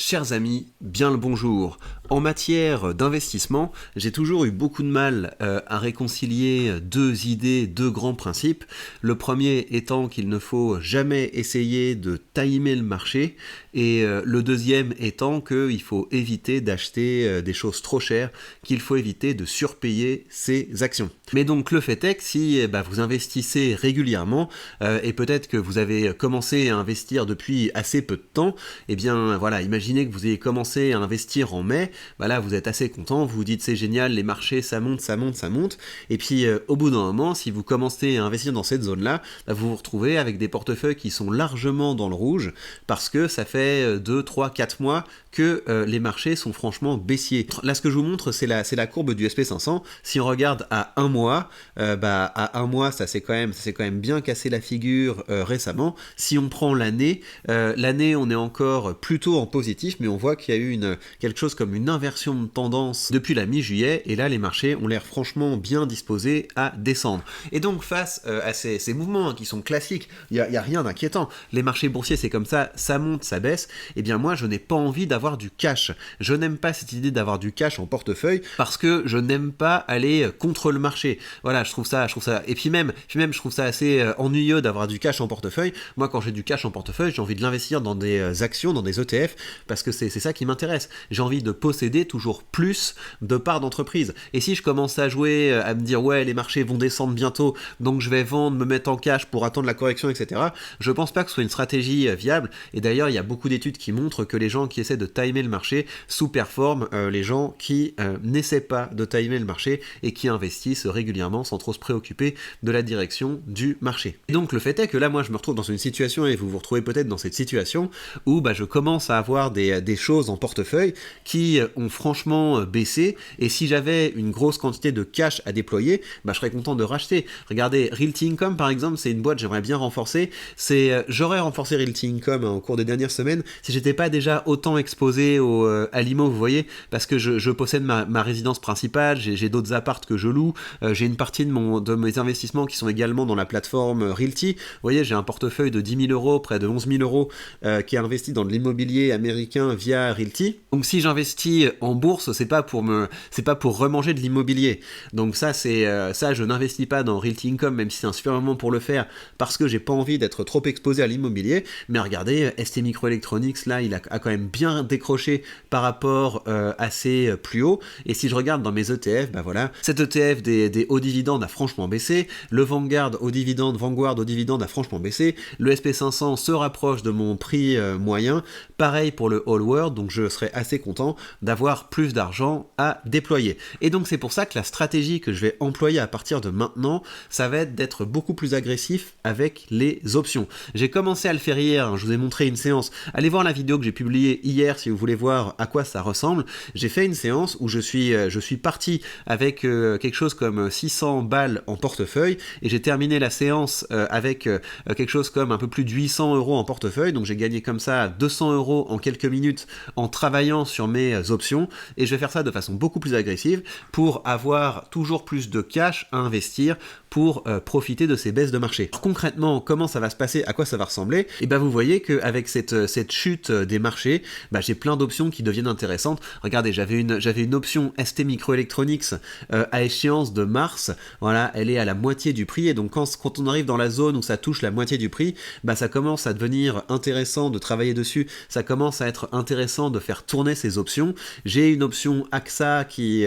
Chers amis, bien le bonjour. En matière d'investissement, j'ai toujours eu beaucoup de mal à réconcilier deux idées, deux grands principes. Le premier étant qu'il ne faut jamais essayer de timer le marché et le deuxième étant qu'il faut éviter d'acheter des choses trop chères, qu'il faut éviter de surpayer ses actions. Mais donc le fait est que si vous investissez régulièrement et peut-être que vous avez commencé à investir depuis assez peu de temps, eh bien voilà, imaginez que vous ayez commencé à investir en mai, là vous êtes assez content, vous vous dites c'est génial, les marchés ça monte, et puis au bout d'un moment, si vous commencez à investir dans cette zone-là, vous vous retrouvez avec des portefeuilles qui sont largement dans le rouge, parce que ça fait 2, 3, 4 mois que les marchés sont franchement baissiers. Là ce que je vous montre c'est la courbe du SP500, si on regarde à un mois, à un mois ça s'est quand même bien cassé la figure récemment. Si on prend l'année, on est encore plutôt en positif, mais on voit qu'il y a eu quelque chose comme une inversion de tendance depuis la mi-juillet, et là les marchés ont l'air franchement bien disposés à descendre. Et donc face à ces mouvements qui sont classiques, il n'y a rien d'inquiétant, les marchés boursiers c'est comme ça monte, ça baisse, et bien moi je n'ai pas envie d'avoir du cash, je n'aime pas cette idée d'avoir du cash en portefeuille, parce que je n'aime pas aller contre le marché, voilà, je trouve ça, et puis même je trouve ça assez ennuyeux d'avoir du cash en portefeuille. Moi quand j'ai du cash en portefeuille, j'ai envie de l'investir dans des actions, dans des ETF, parce que c'est ça qui m'intéresse. J'ai envie de posséder toujours plus de parts d'entreprise. Et si je commence à jouer, à me dire ouais les marchés vont descendre bientôt, donc je vais vendre, me mettre en cash pour attendre la correction, etc. Je pense pas que ce soit une stratégie viable. Et d'ailleurs il y a beaucoup d'études qui montrent que les gens qui essaient de timer le marché sous-performent les gens qui n'essaient pas de timer le marché et qui investissent régulièrement sans trop se préoccuper de la direction du marché. Et donc le fait est que là moi je me retrouve dans une situation, et vous vous retrouvez peut-être dans cette situation, où je commence à avoir des choses en portefeuille qui ont franchement baissé, et si j'avais une grosse quantité de cash à déployer, je serais content de racheter. Regardez, Realty Income par exemple, c'est une boîte que j'aimerais bien renforcer. J'aurais renforcé Realty Income au cours des dernières semaines si j'étais pas déjà autant exposé à l'IMO, vous voyez, parce que je possède ma résidence principale, j'ai d'autres apparts que je loue, j'ai une partie de mes investissements qui sont également dans la plateforme Realty. Vous voyez, j'ai un portefeuille de 10 000 euros, près de 11 000 euros, qui est investi dans de l'immobilier américain via Realty. Donc si j'investis en bourse, c'est pas pour remanger de l'immobilier. Donc ça je n'investis pas dans Realty Income, même si c'est un super moment pour le faire, parce que j'ai pas envie d'être trop exposé à l'immobilier. Mais regardez, STMicroelectronics là, il a quand même bien décroché par rapport à ses plus hauts. Et si je regarde dans mes ETF, voilà, cet ETF des hauts dividendes a franchement baissé, le Vanguard au dividende a franchement baissé, le SP500 se rapproche de mon prix moyen, pareil pour le All World, donc je serais assez content d'avoir plus d'argent à déployer. Et donc c'est pour ça que la stratégie que je vais employer à partir de maintenant, ça va être d'être beaucoup plus agressif avec les options. J'ai commencé à le faire hier, je vous ai montré une séance, allez voir la vidéo que j'ai publiée hier si vous voulez voir à quoi ça ressemble. J'ai fait une séance où je suis parti avec quelque chose comme 600 balles en portefeuille, et j'ai terminé la séance avec quelque chose comme un peu plus de 800 euros en portefeuille, donc j'ai gagné comme ça 200 euros en quelques minutes en travaillant sur mes options, et je vais faire ça de façon beaucoup plus agressive pour avoir toujours plus de cash à investir pour profiter de ces baisses de marché. Alors, concrètement, comment ça va se passer, à quoi ça va ressembler? Et vous voyez qu'avec cette chute des marchés, j'ai plein d'options qui deviennent intéressantes. Regardez, j'avais une option STMicroelectronics à échéance de mars, voilà, elle est à la moitié du prix, et donc quand on arrive dans la zone où ça touche la moitié du prix, ça commence à devenir intéressant de travailler dessus, ça commence à être intéressant de faire tourner ces options. J'ai une option AXA qui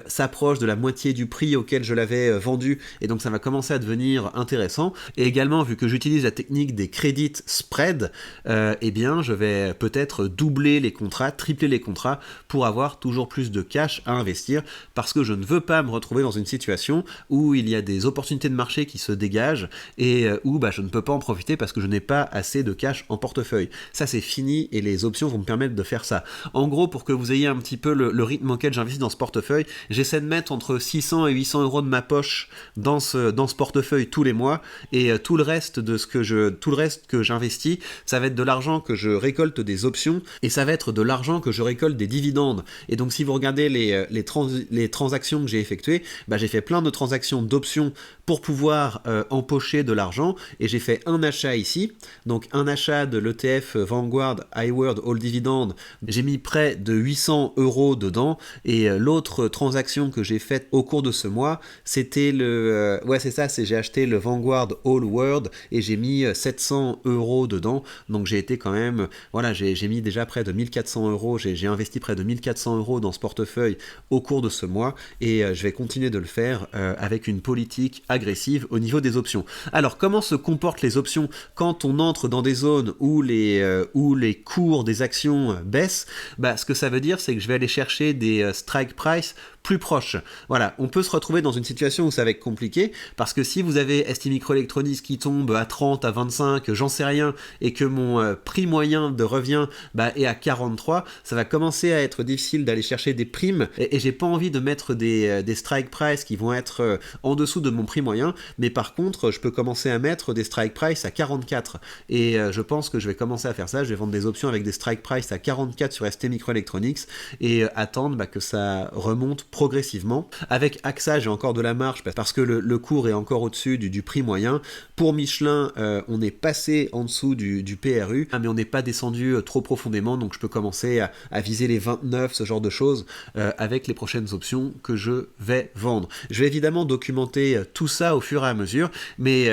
s'approche de la moitié du prix auquel je l'avais vendu, et donc ça va commencer à devenir intéressant. Et également, vu que j'utilise la technique des credit spread, je vais peut-être doubler les contrats, tripler les contrats pour avoir toujours plus de cash à investir, parce que je ne veux pas me retrouver dans une situation où il y a des opportunités de marché qui se dégagent et où je ne peux pas en profiter parce que je n'ai pas assez de cash en portefeuille. Ça c'est fini, et les options vont me permettre de faire ça. En gros, pour que vous ayez un petit peu le rythme auquel j'investis dans ce portefeuille, j'essaie de mettre entre 600 et 800 euros de ma poche dans ce portefeuille tous les mois, et tout le reste que j'investis, ça va être de l'argent que je récolte des options, et ça va être de l'argent que je récolte des dividendes. Et donc si vous regardez les transactions que j'ai effectuées, j'ai fait plein de transactions d'options pour pouvoir empocher de l'argent, et j'ai fait un achat ici, donc un achat de l'ETF Vanguard High World All Dividend, j'ai mis près de 800 € dedans, et l'autre transaction que j'ai faite au cours de ce mois, c'était j'ai acheté le Vanguard All World et j'ai mis 700 € dedans, donc j'ai été quand même, voilà, j'ai mis déjà près de 1400 €, j'ai investi près de 1400 € dans ce portefeuille au cours de ce mois, et je vais continuer de le faire avec une politique agressive au niveau des options. Alors, comment se comportent les options quand on entre dans des zones où les cours des actions baissent? Ce que ça veut dire, c'est que je vais aller chercher des strike price plus proches. Voilà, on peut se retrouver dans une situation où ça va être compliqué, parce que si vous avez STMicroelectronics qui tombe à 30, à 25, j'en sais rien, et que mon prix moyen de revient est à 43, ça va commencer à être difficile d'aller chercher des primes, et j'ai pas envie de mettre des strike price qui vont être en dessous de mon prix moyen, mais par contre, je peux commencer à mettre des strike price à 44, et je pense que je vais commencer à faire ça. Je vais vendre des options avec des strike price à 44 sur STMicroelectronics, et attendre que ça remonte progressivement. Avec AXA, j'ai encore de la marge parce que le cours est encore au-dessus du prix moyen. Pour Michelin, on est passé en dessous du PRU, mais on n'est pas descendu trop profondément, donc je peux commencer à viser les 29, ce genre de choses, avec les prochaines options que je vais vendre. Je vais évidemment documenter tout ça au fur et à mesure, mais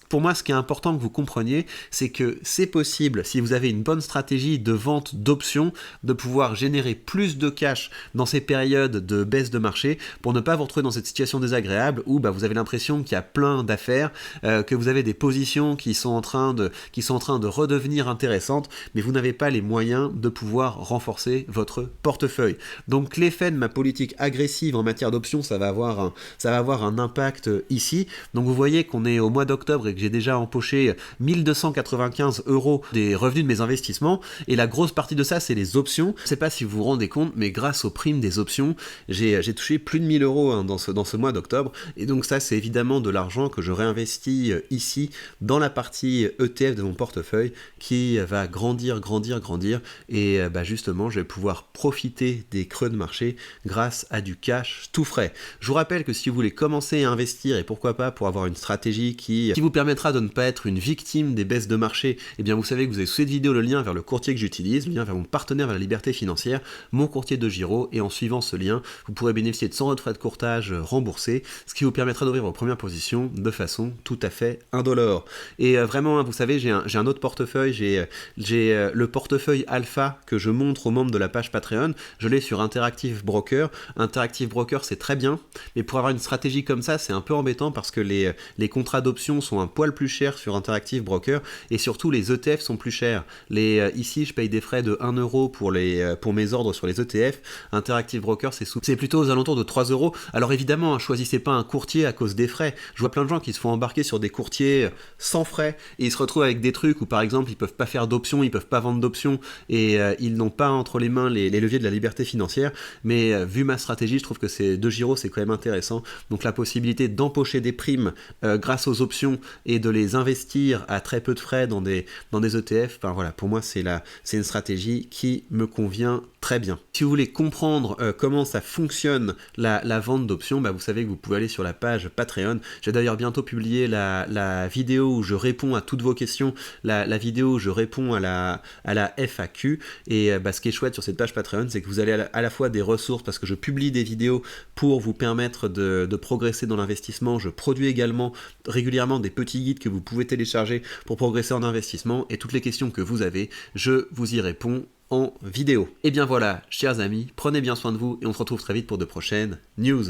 pour moi, ce qui est important que vous compreniez, c'est que c'est possible, si vous avez une bonne stratégie de vente d'options, de pouvoir générer plus de cash dans ces périodes de baisse de marché, pour ne pas vous retrouver dans cette situation désagréable où vous avez l'impression qu'il y a plein d'affaires, que vous avez des positions qui sont en train de redevenir intéressantes, mais vous n'avez pas les moyens de pouvoir renforcer votre portefeuille. Donc l'effet de ma politique agressive en matière d'options, ça va avoir un impact ici. Donc vous voyez qu'on est au mois d'octobre et que j'ai déjà empoché 1295 € des revenus de mes investissements, et la grosse partie de ça, c'est les options. Je ne sais pas si vous vous rendez compte, mais grâce aux primes des options, j'ai touché plus de 1000 € dans ce mois d'octobre, et donc ça, c'est évidemment de l'argent que je réinvestis ici dans la partie ETF de mon portefeuille, qui va grandir, et justement, je vais pouvoir profiter des creux de marché grâce à du cash tout frais. Je vous rappelle que si vous voulez commencer à investir, et pourquoi pas pour avoir une stratégie qui vous permettra de ne pas être une victime des baisses de marché, eh bien vous savez que vous avez sous cette vidéo le lien vers le courtier que j'utilise, le lien vers mon partenaire vers la liberté financière, mon courtier de Giro, et en suivant ce lien, vous pourrez bénéficier de 100 € de frais de courtage remboursés, ce qui vous permettra d'ouvrir vos premières positions de façon tout à fait indolore. Et vraiment, vous savez, j'ai un autre portefeuille, j'ai le portefeuille alpha que je montre aux membres de la page Patreon, je l'ai sur Interactive Broker. Interactive Broker, c'est très bien, mais pour avoir une stratégie comme ça, c'est un peu embêtant parce que les contrats d'options sont un poil plus chers sur Interactive Broker, et surtout les ETF sont plus chers. Ici, je paye des frais de 1 € pour mes ordres sur les ETF. Interactive Broker, c'est plutôt aux alentours de 3 €. Alors évidemment, choisissez pas un courtier à cause des frais. Je vois plein de gens qui se font embarquer sur des courtiers sans frais, et ils se retrouvent avec des trucs où par exemple ils peuvent pas faire d'options, ils peuvent pas vendre d'options, et ils n'ont pas entre les mains les leviers de la liberté financière. Mais vu ma stratégie, je trouve que ces 2 Giro, c'est quand même intéressant. Donc la possibilité d'empocher des primes grâce aux options et de les investir à très peu de frais dans des ETF, voilà, pour moi c'est une stratégie qui me convient très bien. Si vous voulez comprendre comment ça fonctionne la vente d'options, vous savez que vous pouvez aller sur la page Patreon. J'ai d'ailleurs bientôt publié la vidéo où je réponds à toutes vos questions, la vidéo où je réponds à la FAQ, et ce qui est chouette sur cette page Patreon, c'est que vous allez à la fois des ressources, parce que je publie des vidéos pour vous permettre de progresser dans l'investissement. Je produis également régulièrement des petits guides que vous pouvez télécharger pour progresser en investissement, et toutes les questions que vous avez, je vous y réponds en vidéo. Et bien voilà, chers amis, prenez bien soin de vous, et on se retrouve très vite pour de prochaines news.